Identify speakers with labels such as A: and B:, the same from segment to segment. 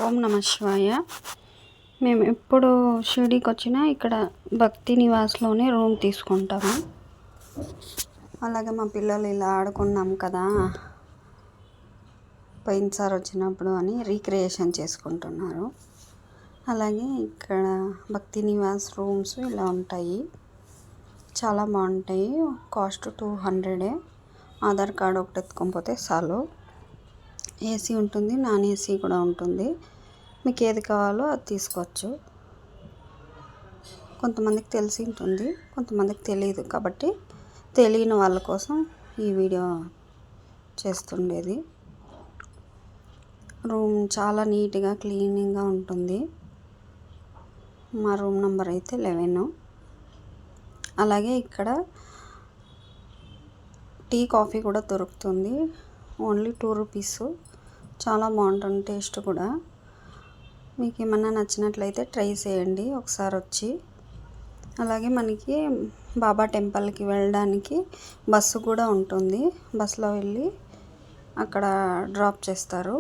A: ఓం నమ శివాయ. మేము ఎప్పుడు షిరిడీకి వచ్చినా ఇక్కడ భక్తి నివాస్లోనే రూమ్ తీసుకుంటాము. అలాగే మా పిల్లలు ఇలా ఆడుకున్నాం కదా పోయినసారి వచ్చినప్పుడు అని రీక్రియేషన్ చేసుకుంటున్నారు. అలాగే ఇక్కడ భక్తి నివాస్ రూమ్స్ ఇలా ఉంటాయి, చాలా బాగుంటాయి. కాస్ట్ 200. ఆధార్ కార్డు ఒకటి ఎత్తుకొని పోతే చాలు. ఏసీ ఉంటుంది, నాన్ ఏసీ కూడా ఉంటుంది. మీకు ఏది కావాలో అది తీసుకోవచ్చు. కొంతమందికి తెలిసి ఉంటుంది, కొంతమందికి తెలియదు. కాబట్టి తెలియని వాళ్ళ కోసం ఈ వీడియో చేస్తుండేది. రూమ్ చాలా నీట్గా క్లీనింగ్గా ఉంటుంది. మా రూమ్ నెంబర్ అయితే 11. అలాగే ఇక్కడ టీ కాఫీ కూడా దొరుకుతుంది. Only 2 rupees. చాలా బాగుంటుంది టేస్ట్ కూడా. మీకు ఏమన్నా నచ్చినట్లయితే ట్రై చేయండి ఒకసారి వచ్చి. అలాగే మనకి బాబా టెంపుల్కి వెళ్ళడానికి బస్సు కూడా ఉంటుంది. బస్సులో వెళ్ళి అక్కడ డ్రాప్ చేస్తారు.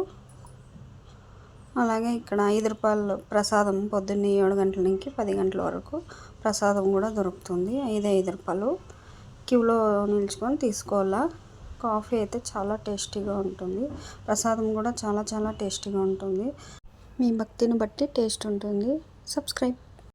A: అలాగే ఇక్కడ 5 రూపాయలు ప్రసాదం, పొద్దున్నే 7 గంటల నుంచి 10 గంటల వరకు ప్రసాదం కూడా దొరుకుతుంది. 5 రూపాయలు. క్యూలో నిల్చుకొని తీసుకోవాలా. కాఫీ అయితే చాలా టేస్టీగా ఉంటుంది. ప్రసాదం కూడా చాలా టేస్టీగా ఉంటుంది. మీ భక్తిని బట్టి టేస్ట్ ఉంటుంది. సబ్స్క్రైబ్.